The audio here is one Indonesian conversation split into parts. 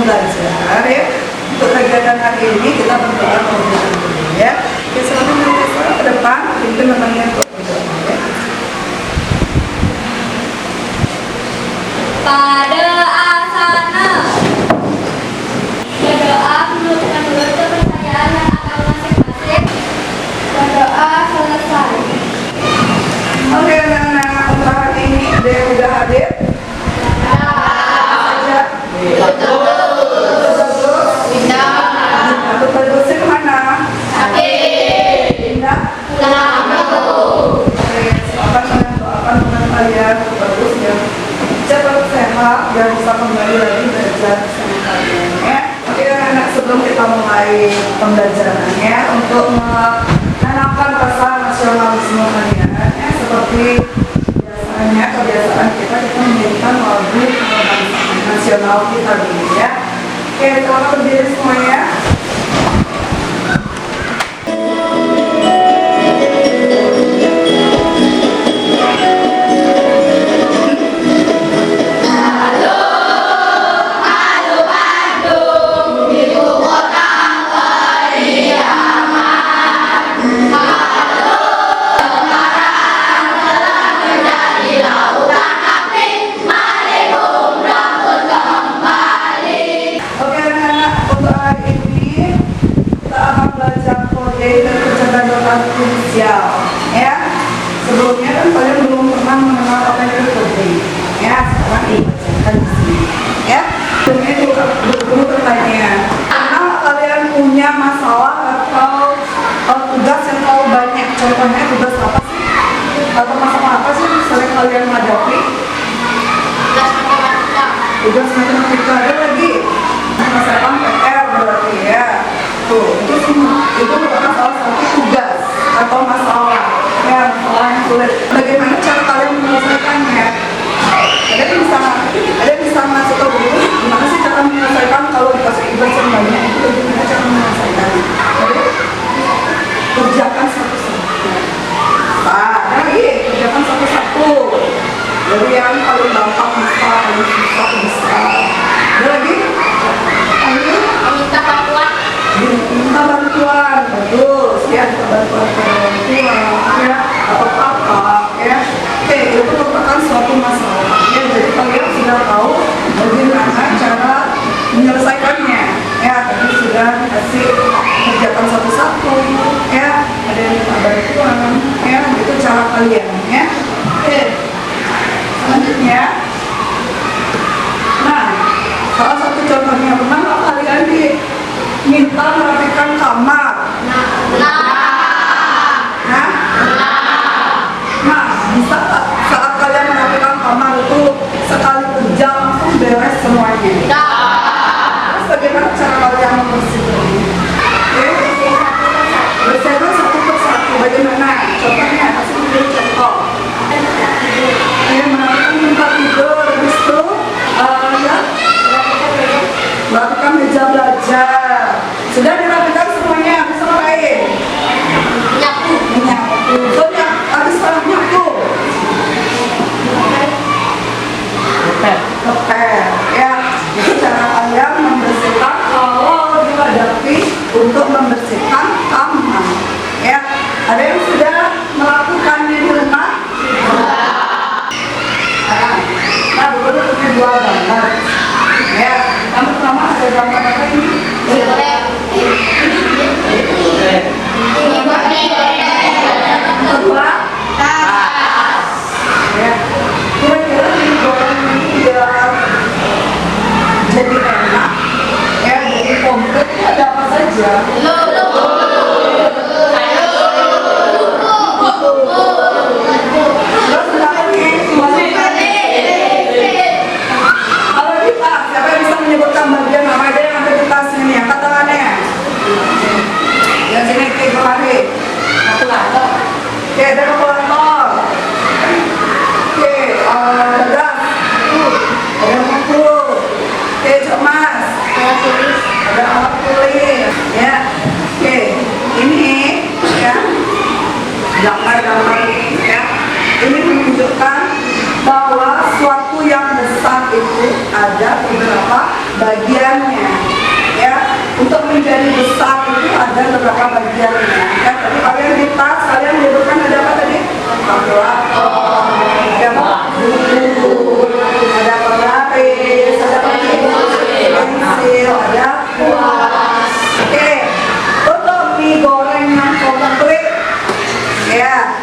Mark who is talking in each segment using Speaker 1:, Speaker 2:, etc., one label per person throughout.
Speaker 1: belajar ya. Untuk kegiatan hari ini kita berdoa dulu ya. Oke, selamat ke depan, itu namanya untuk berdoa ya.
Speaker 2: Pada asana berdoa menurutkan menurut kepercayaan dan agama masing-masing. Berdoa selesai.
Speaker 1: Oke anak-anak, untuk hari ini ada yang udah hadir? Saja. Betul mana? Indah. Oke, silakan saya doakan dengan kalian bagus ya. Cepat sehat dan bisa kembali lagi belajar sama kalian ya. Oke anak-anak, sebelum kita mulai pembelajarannya untuk menanamkan rasa nasionalisme kalian ya, seperti biasanya kebiasaan kita menyanyikan lagu nasional kita dulu ya. Oke, kita berdiri semuanya. Ya, sebelumnya kan kalian belum pernah mengenal apa itu coding ya, sekarang dibacakan di sini ya. Sebelumnya dulu bertanya, karena kalian punya masalah atau tugas yang terlalu banyak, contohnya tugas apa sih atau masalah apa sih misalnya kalian hadapi? Tugas matematika. Ada lagi masalah PR berarti ya. Tuh, itu merupakan salah satu tugas atau masalah ya, masalah yang sulit. Bagaimana cara kalian menyelesaikannya? Ada yang bisa ngasih tahu dulu gimana sih cara menyelesaikan kalau dikasih tugas yang banyak, itu bagaimana cara menyelesaikannya? Jadi kerjakan satu-satu. Lagi kerjakan satu-satu. Dari yang paling gampang bisa, paling susah bisa. Ada lagi? Minta bantuan, betul ya, minta bantuan ke orang tua ya, atau apa ya. Oke, itu merupakan suatu masalah ya, jadi kalian sudah tahu bagaimana cara menyelesaikannya ya. Tadi sudah dikasih kerjakan satu-satu ya, ada yang minta bantuan ya, itu cara kalian ya. Oke, selanjutnya, nah salah satu contohnya, pernah nggak kalian minta merapikan kamar? Nah, bisa saat kalian merapikan kamar itu sekali kerja langsung beres semuanya? Terus bagaimana cara kalian membersihkan? Bersihkan satu persatu. Bagaimana? Contohnya, kasih dulu contoh. Merapikan tempat tidur, habis itu ya, merapikan meja belajar. Sudah dirapikan semuanya, bisa ngapain? Menyapu. So, habis setelah nyapu ngepel ya. Itu cara kalian membersihkan kalau dihadapi untuk membersihkan kamar ya. Ada yang sudah melakukannya di rumah? Nah, dulu punya dua gambar ya. Yang pertama ada gambar apa ini? Kira-kira di goreng ini biar jadi enak ya, jadi komplit, ada apa saja? Terus kalau kita, siapa yang bisa menyebutkan bagian apa aja yang ada di tasnya nih? Angkat tangannya. Yang sini kayak kemari. Kalkulator. Oke, ada kalkulator. Oke, ada gas. Ada buku. Oke, Cok Mas. Ada alat tulis. Ya. Oke, ini ya gambar-gambar ya. Ini menunjukkan bahwa suatu yang besar itu ada beberapa bagiannya. Ya, untuk menjadi besar itu ada beberapa bagiannya. Ya, tadi kalian di tas, kalian dudukkan ada apa tadi? Kalkulator, ada buku, ada penggaris, ada pensil, ada kuas. Oke, untuk mie goreng yang komplit, ya,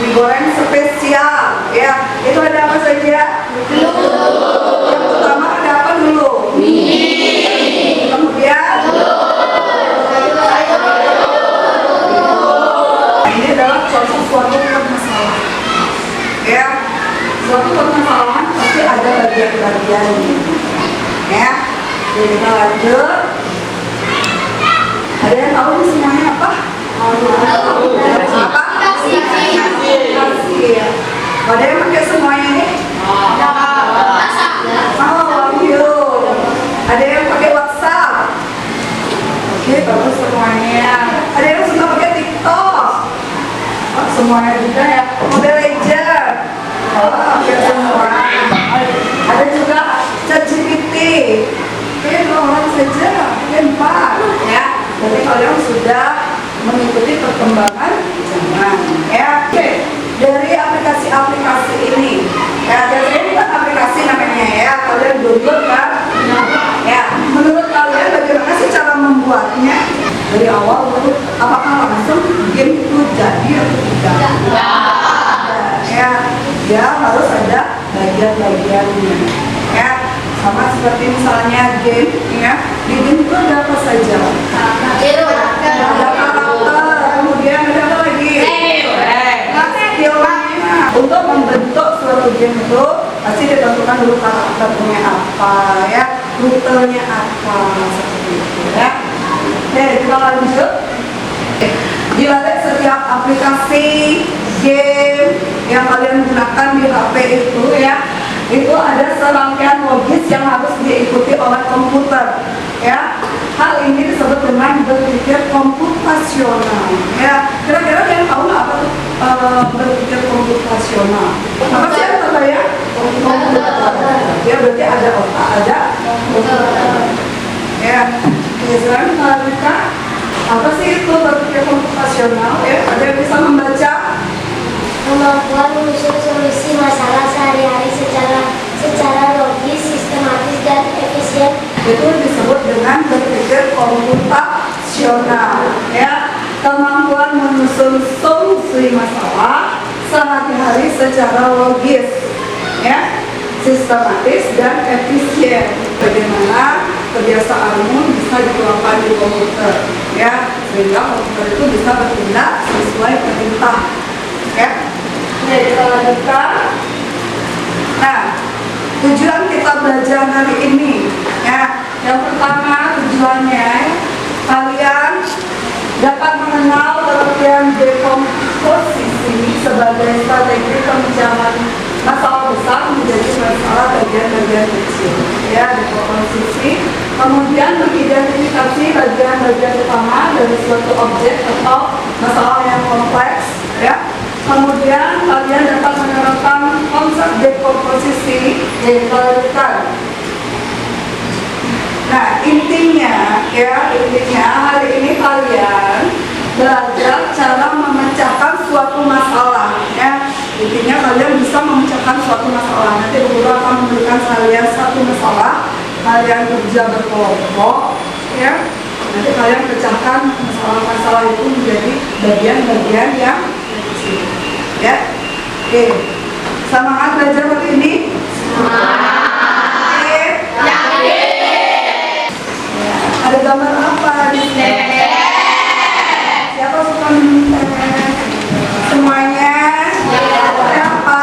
Speaker 1: mie goreng spesial, ya, itu ada apa saja? Yang pertama ada apa dulu? Kemudian ini adalah contoh suatu permasalahan. Ya, suatu permasalahan pasti ada bagian-bagiannya. Ya, jadi kita lanjut. Ada yang tahu ini semuanya apa? Apa? Kasih. Ada yang pakai semuanya ini? Ada yang pakai WhatsApp. Oke, bagus semuanya. Ada yang suka pakai TikTok. Oh, semuanya juga ya. Mobile Legends. Oh, oke semua. Ada juga ChatGPT. Oke, 2 orang saja. Mungkin 4 ya. Jadi kalian sudah mengikuti perkembangan zaman. Ya, oke. Dari aplikasi-aplikasi ini, ya, biasanya ini kan aplikasi namanya ya. Kalian download kan? Ya, menurut kalian bagaimana sih cara membuatnya? Dari awal dulu, apakah langsung game itu jadi atau tidak? Ya, dia harus ada bagian-bagiannya. Ya, sama seperti misalnya game, ya. Di game itu ada apa saja? Ada karakter, kemudian ada apa lagi? Skillnya. Untuk membentuk suatu game itu pasti ditentukan dulu karakternya apa, ya, rutenya apa, seperti itu ya. Oke, kita lanjut. Di balik setiap aplikasi game yang kalian gunakan di HP itu ya, itu ada serangkaian logis yang harus diikuti oleh komputer ya. Hal ini disebut dengan berpikir komputasional ya. Kira-kira kalian tahu nggak apa tuh berpikir komputasional? Apa sih yang terbayang? Komputer ya, berarti ada otak, ada komputer ya. Sekarang kita lanjutkan. Apa sih itu berpikir komputasional ya? Ada yang bisa membaca?
Speaker 2: Kemampuan menyusun solusi masalah sehari-hari secara logis, sistematis, dan efisien.
Speaker 1: Itu disebut dengan berpikir komputasional ya. Kemampuan menyusun solusi masalah sehari-hari secara logis ya, sistematis, dan efisien. Bagaimana kebiasaanmu bisa dituangkan di komputer ya, sehingga komputer itu bisa bertindak sesuai perintah ya. Jadi kita lanjutkan. Nah, tujuan kita belajar hari ini ya, yang pertama tujuannya kalian dapat mengenal pengertian dekomposisi sebagai strategi pemecahan masalah besar menjadi masalah bagian-bagian kecil ya, dekomposisi. Kemudian mengidentifikasi bagian-bagian utama dari suatu objek atau masalah yang kompleks ya. Kemudian kalian dapat menerapkan konsep dekomposisi yang dilanjutkan. Nah, intinya hari ini kalian belajar cara memecahkan suatu masalah ya. Intinya kalian bisa memecahkan suatu masalah. Nanti guru akan memberikan kalian satu masalah, kalian kerja berkelompok ya. Nanti kalian pecahkan masalah-masalah itu menjadi bagian-bagian yang kecil ya. Oke, semangat belajar hari ini. Ada gambar apa di sini? Siapa suka minum teh? Semuanya? Siapa?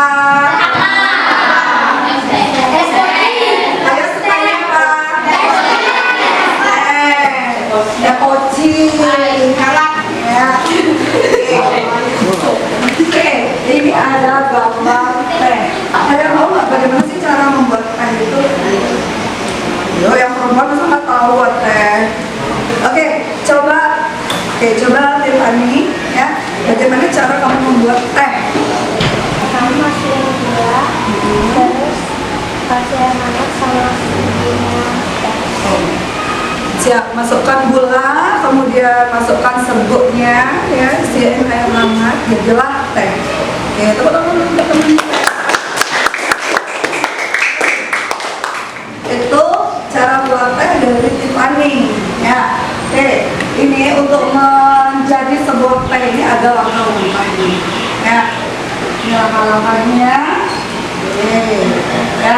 Speaker 1: Saya sukanya apa? Ya koci. Ya. Oke, ini ada gambar teh. Ada yang tahu nggak bagaimana sih cara membuat teh itu? Yo, yang perempuan masa nggak tahu teh. Oke, coba Tiffany ya, bagaimana cara kamu membuat teh?
Speaker 2: Kamu masukin gula, terus kasih air panas
Speaker 1: Siap, masukkan gula, kemudian masukkan serbuknya, ya, sediain air hangat, jadilah teh. Oke, teman-teman, itu cara buat teh dari Tiffany, ya. Oke, ini untuk menjadi sebuah teh ini ada langkah-langkahnya, ya. Ini langkah-langkahnya. Oke, ya.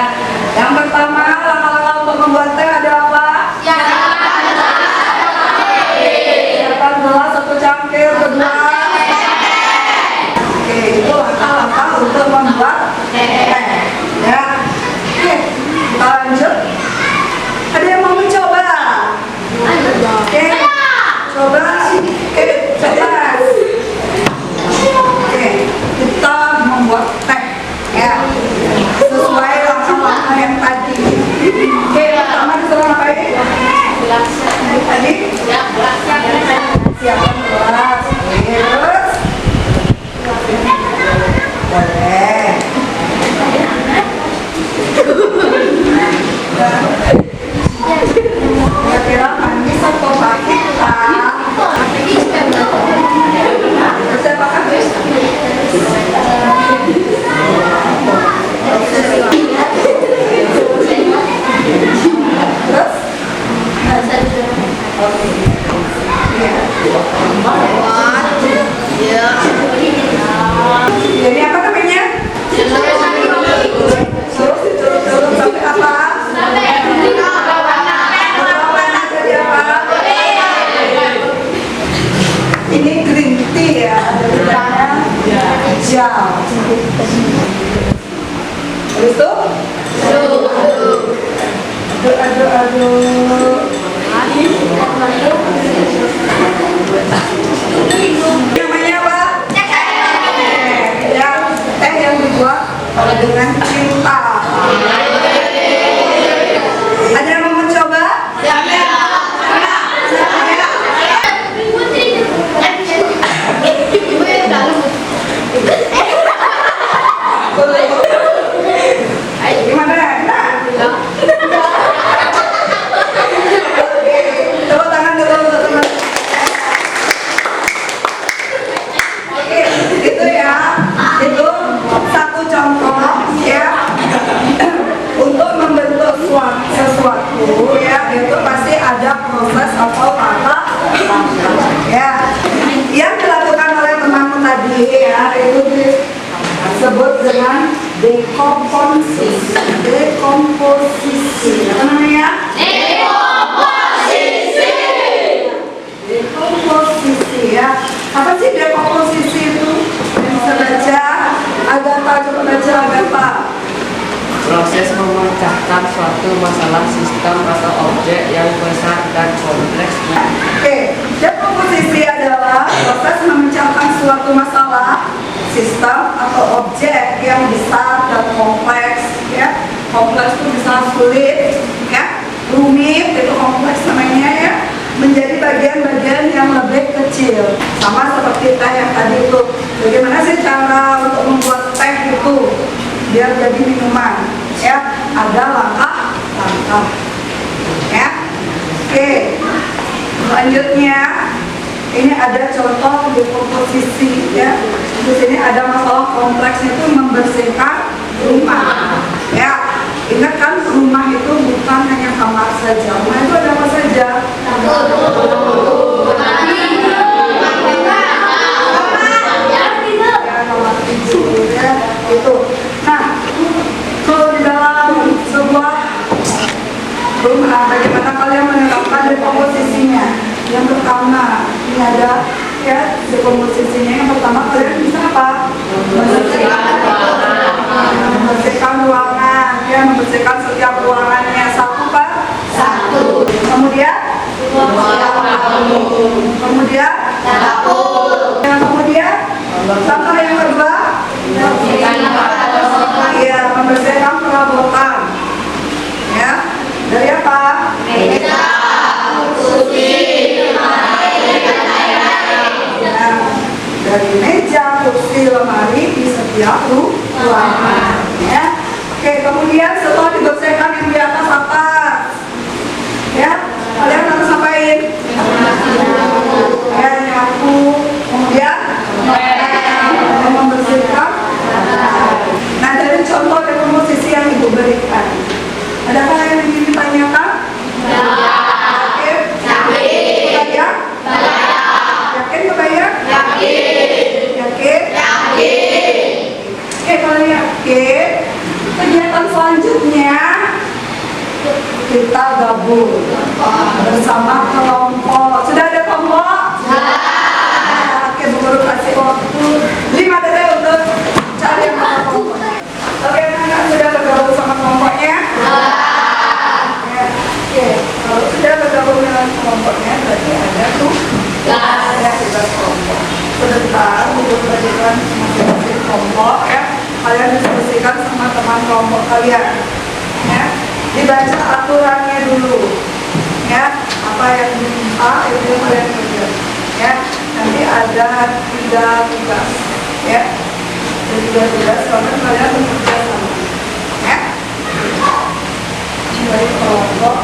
Speaker 1: Yang pertama, langkah-langkah untuk membuat teh ada apa? Siapkan gelas satu cangkir, kedua. Oke, itu langkah-langkah untuk membuat teh. Ya. Oke, kita lanjut. Ada yang mau mencoba? Oke, coba. Oke, coba. Oke, kita membuat teh. Ya, sesuai langkah-langkah yang tadi. Oke, pertama disuruh ngapain? Tadi? Siapkan gelas. Terus? Boleh. Kira-kira manis atau pahit, Pak? Bisa pakai? Terus? Oke. Jadi apa namanya? Terus diturut-turut sampai apa? Berwarna jadi apa? Ini green tea ya, dari warna hijau. Habis itu? Aduk. Namanya apa? Ya, teh yang dibuat dengan cinta. Ada yang mau mencoba? Gimana? Enak? Tepuk tangan dulu untuk teman. Oke, itu ya, itu satu contoh ya untuk membentuk sesuatu ya, itu pasti ada proses atau langkah ya yang dilakukan oleh temanmu tadi ya, itu disebut dengan dekomposisi. Apa namanya? Dekomposisi ya. Apa sih dekomposisi itu? Yang bisa baca? Agatha, coba baca Agatha.
Speaker 3: Proses memecahkan suatu masalah sistem atau objek yang besar dan kompleks.
Speaker 1: Oke, dekomposisi adalah proses memecahkan suatu masalah sistem atau objek yang besar dan kompleks ya. Kompleks itu bisa sulit ya, rumit, itu kompleks namanya ya, menjadi bagian-bagian yang lebih kecil. Sama seperti teh yang tadi itu. Bagaimana sih cara untuk membuat teh itu biar jadi minuman ya? Ada langkah-langkah ya. Oke, selanjutnya ini ada contoh dekomposisi ya. Di sini ada masalah kompleksnya itu membersihkan rumah ya. Ingat kan, rumah itu bukan hanya kamar saja. Rumah itu ada apa saja? Kamar tidur ya, itu. Nah, kalau di dalam sebuah rumah, bagaimana kalian menerapkan dekomposisinya? Yang pertama, ini ada ya dekomposisinya. Yang pertama, kalian bisa apa? Membersihkan ruangan, ya, membersihkan setiap ruangannya. Satu Pak? Satu. Kemudian? Kemudian? Dapur. Yang kemudian? Langkah yang kedua? Iya, membersihkan perabotan. Ya, dari apa?
Speaker 2: Meja, kursi,
Speaker 1: dari meja, kursi, lemari di setiap ruangan ya. Oke, kemudian setelah dibersihkan yang di atas bersama kelompok. Sudah ada kelompok? Oke, Bu Guru kasih waktu 5 detik untuk cari yang mana kelompoknya. Oke, anak sudah bergabung sama kelompoknya? Ya. Oke, kalau sudah bergabung dengan kelompoknya berarti ada tugas kelompok. Sebentar, Bu Guru berikan masing-masing kelompok ya. Kalian diskusikan sama teman kelompok kalian. Ya, dibaca aturannya dulu. Ya, apa yang diminta itu yang kalian kerjakan. Ya, nanti ada 3 tugas. Ya, ada 3 tugas. Soalnya kalian bekerja sama. Ya, dari kelompok.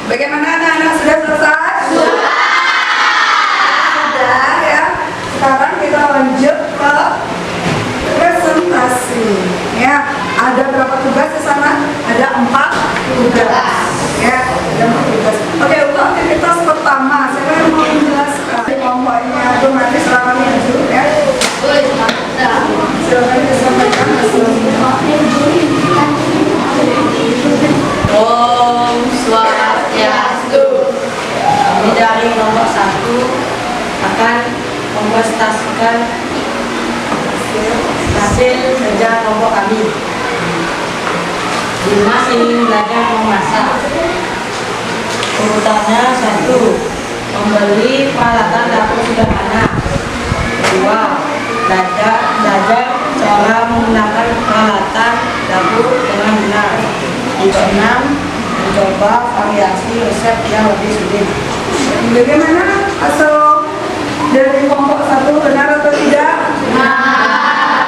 Speaker 1: Bagaimana anak-anak, sudah selesai? Sudah ya. Sekarang kita lanjut ke presentasi. Ya, ada berapa tugas di sana? Ada 4 tugas. Ya, ada 4 tugas. Oke, untuk aktivitas pertama, siapa yang mau menjelaskan kelompoknya? Tuh nanti silakan maju ya. Silakan disampaikan hasilnya.
Speaker 3: Om Swastiastu. Kami dari nomor 1 akan mempresentasikan hasil kerja kelompok kami. 5 ingin belajar memasak. Urutannya 1, membeli peralatan dapur sederhana. 2, belajar cara menggunakan peralatan dapur dengan benar. 6, mencoba variasi resep yang lebih sulit.
Speaker 1: Bagaimana hasil dari kelompok 1, benar atau tidak?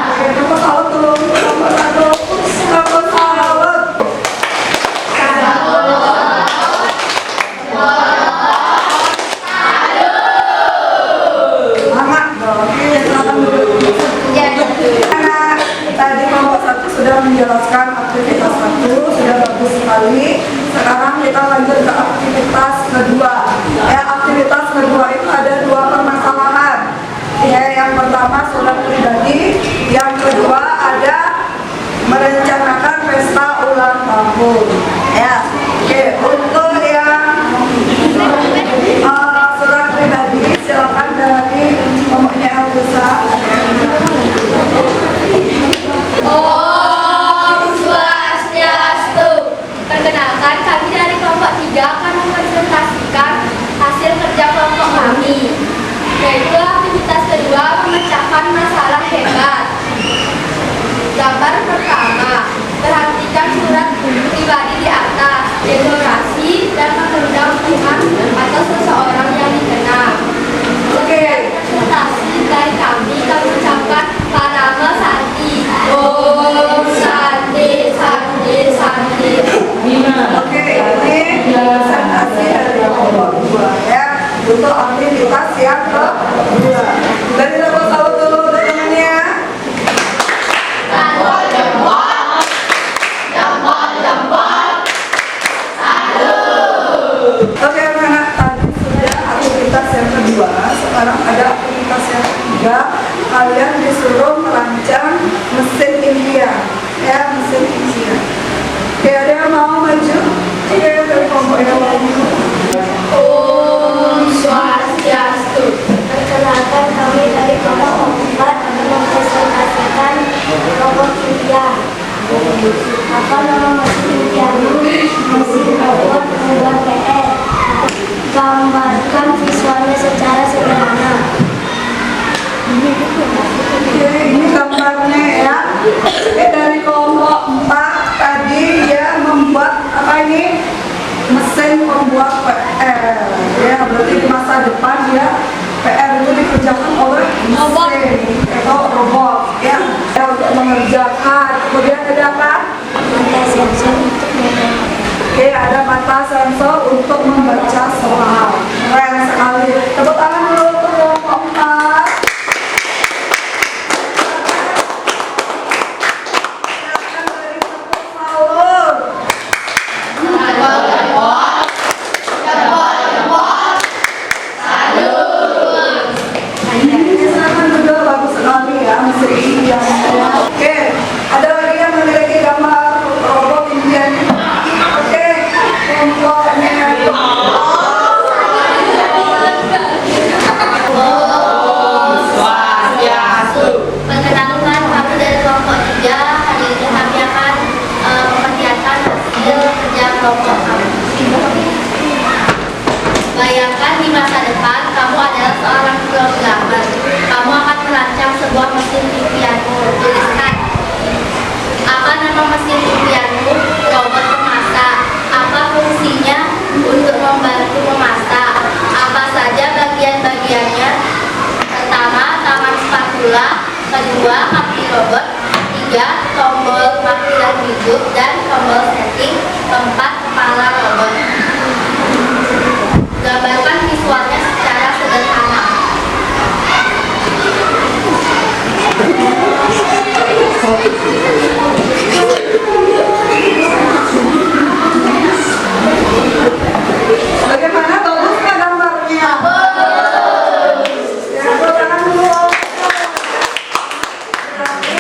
Speaker 1: Oke, kelompok salut dulu. Kelompok 1, kelompok salut. Semangat dong. Oke, silakan duduk. Anak, tadi kelompok 1 sudah menjelaskan aktivitas 1, sudah bagus sekali. Sekarang kita lanjut ke aktivitas kedua. Ya, aktivitas kedua itu ada 2 permasalahan. Ya, yang pertama surat pribadi, yang kedua ada merencanakan pesta ulang tahun. Ya, oke. Untuk yang surat pribadi, silakan dari kelompoknya Elsa.
Speaker 2: Om Swastiastu. Perkenalkan, kami dari kelompok 3 akan mempresentasikan hasil kerja kelompok kami, yaitu aktivitas kedua, memecahkan masalah hebat. Gambar pertama, perhatikan surat pribadi di Apa nama mesin piano, mesin robot, membuat PR. Gambarkan visualnya secara sederhana.
Speaker 1: Ini gambarnya ya. Dari kelompok 4 tadi dia membuat apa ini? Mesin pembuat PR. Ya, berarti di masa depan dia PR itu dikerjakan oleh mesin atau robot ya. Untuk mengerjakan. Kemudian ada apa?
Speaker 2: Mata sensor untuk membaca.
Speaker 1: Oke, ada mata sensor untuk membaca soal. Keren sekali. Tepuk tangan dulu untuk kelompok 4. Oke, ada lagi yang memiliki gambar robot impian. Oke, kelompoknya.
Speaker 2: Perkenalkan, kami dari kelompok 3. Hari ini kami akan memperlihatkan hasil kerja kelompok kami. Bayangkan di masa depan kamu adalah seorang programmer. Kamu akan merancang sebuah mesin impianmu. Tuliskan. Apa nama mesin impianmu? Robot pemasak. Apa fungsinya? Untuk membantu memasak. Apa saja bagian-bagiannya? Pertama, tangan spatula. Kedua, kaki robot. 3, tombol mati dan hidup dan tombol setting. 4, kepala robot. Gambarkan visualnya secara sederhana.
Speaker 1: Bagaimana bagusnya gambarnya? Ya, tangan dulu. Tapi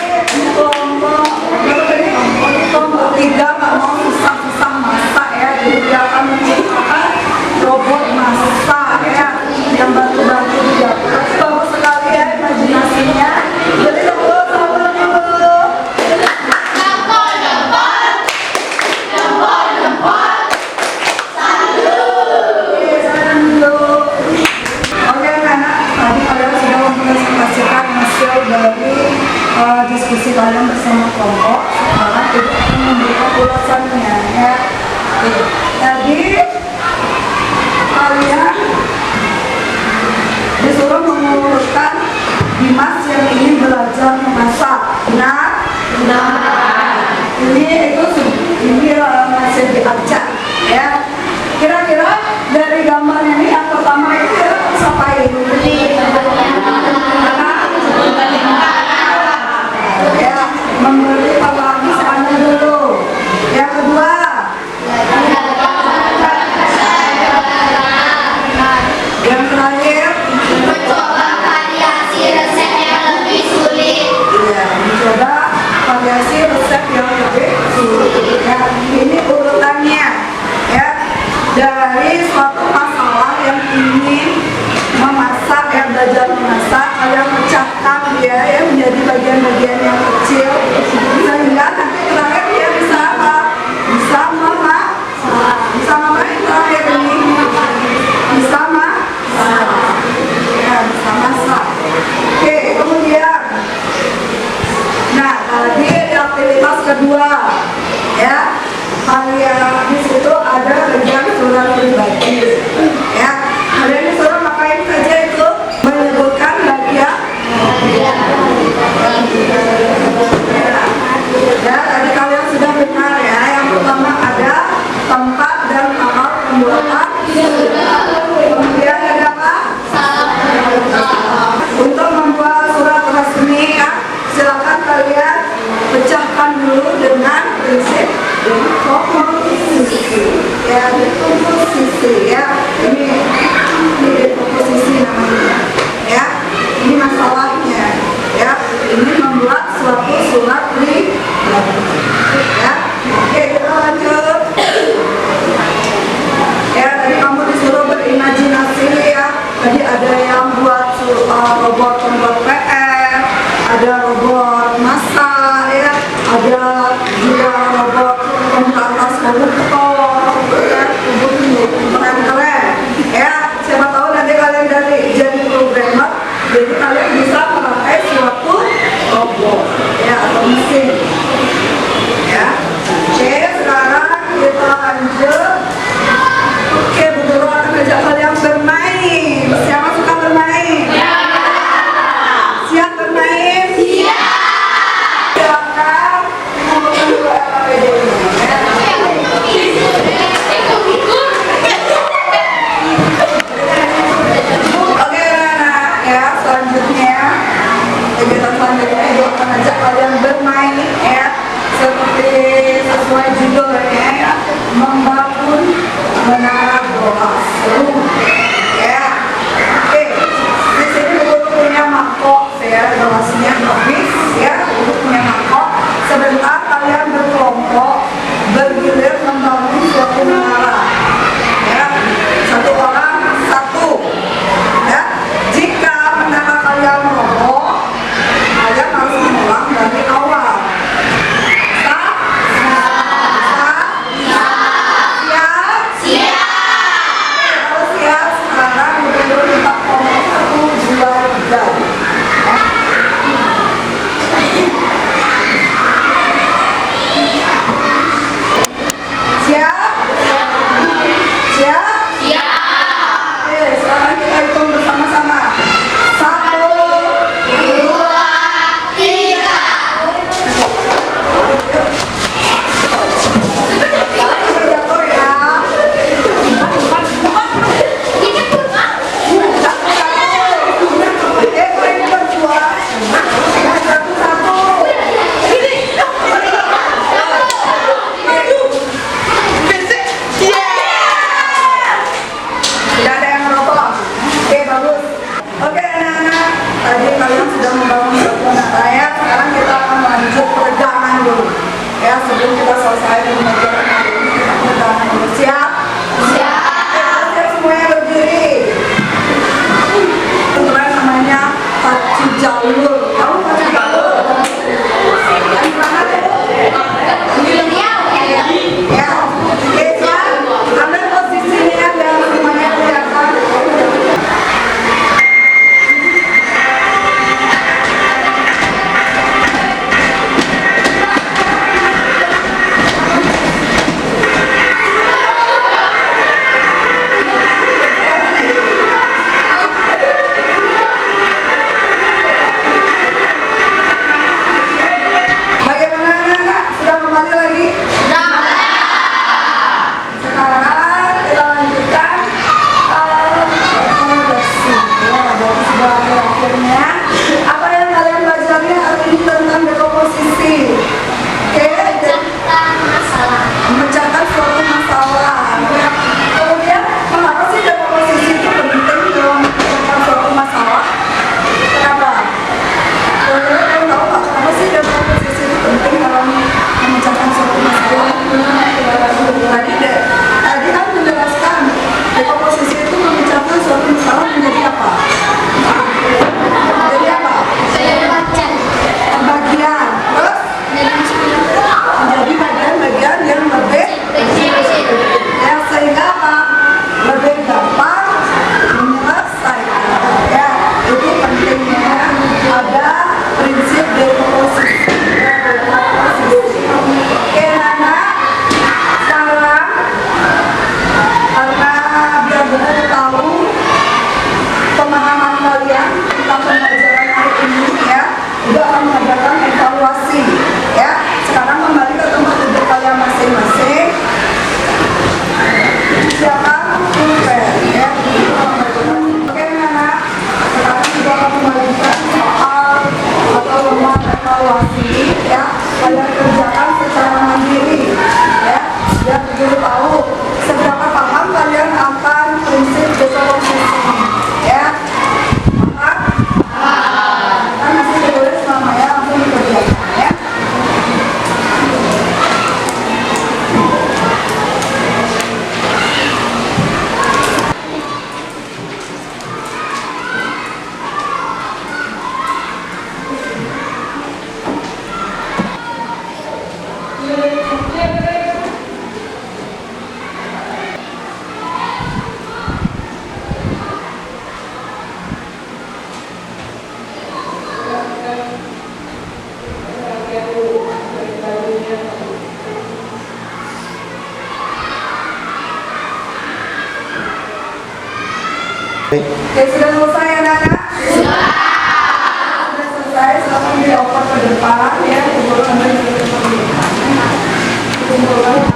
Speaker 1: kelompok 3 nggak mau susah-susah masak ya. Jadi dia akan menciptakan robot masak ya yang bantu-bantu dia. Tapi bagus sekali ya imajinasinya. Jadi dulu sabar dulu. Oke anak-anak, tadi kalian sudah mempresentasikan hasil dari diskusi kalian bersama kelompok. Sekarang kita akan memberikan ulasannya ya. Jadi kalian disuruh mengurutkan Dimas yang ingin belajar memasak. Benar? Ini masih diajak ya. Kira-kira dari gambarnya ini yang pertama itu siapa ini? Ya, memberi pelangi sana dulu. Yang Oke, sudah selesai anak-anak? Sudah selesai, silakan dioper ke depan ya. Kumpulkan lagi ke depan. Kumpulkan.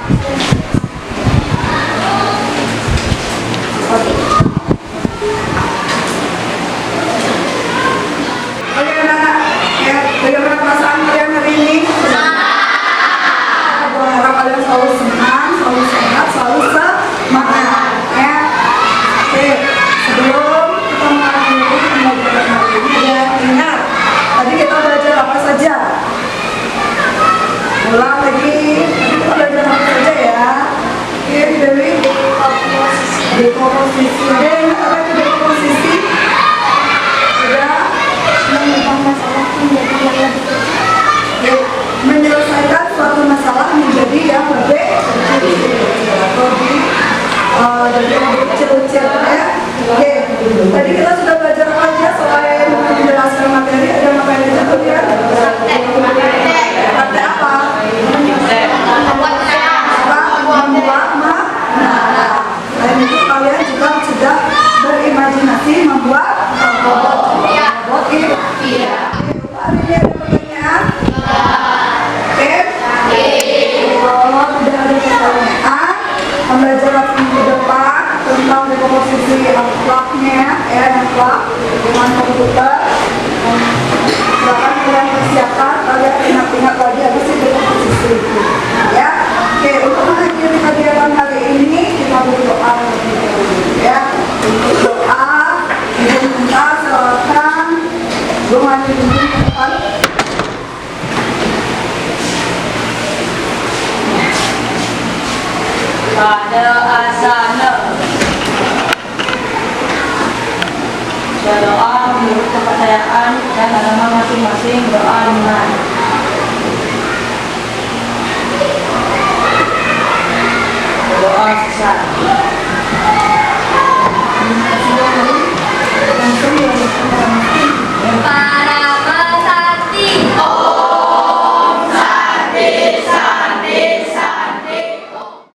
Speaker 1: Oke anak-anak, ya, bagaimana perasaan kalian hari ini? Aku harap kalian selalu senang, selalu sehat, selalu semangat ya. Oke, sebelum kita mengakhiri pembelajaran hari ini ya, ingat tadi kita belajar apa saja? Ulang lagi, tadi kita belajar apa saja ya? Oke, Dewi. Dekomposisi. Ada yang ingat apa itu dekomposisi? Sudah?
Speaker 2: Mengubah masalah menjadi yang lebih kecil.
Speaker 1: Ya, menyelesaikan suatu masalah menjadi yang lebih kecil atau jadi lebih kecil-kecil ya. Oke, tadi kita sudah belajar apa aja selain menjelaskan materi, ada materi aja tuh ya. Praktek apa? Membuat menara. Selain itu kalian juga sudah berimajinasi membuat robot. Robot ini. Hari ini ada pertanyaan? Oke? Kalau tidak ada pertanyaan, pembelajaran minggu depan tentang dekomposisi akhlaknya, ya, akhlak dengan komputer. Silakan kalian persiapkan, kalian ingat-ingat lagi apa sih dekomposisi itu, ya. Oke, untuk mengakhiri kegiatan hari ini kita berdoa terlebih dahulu, ya. Untuk doa, ibu minta silakan doa di depan.
Speaker 4: Pada asana berdoa menurut kepercayaan dan agama masing-masing. Doa dengan doa sesat.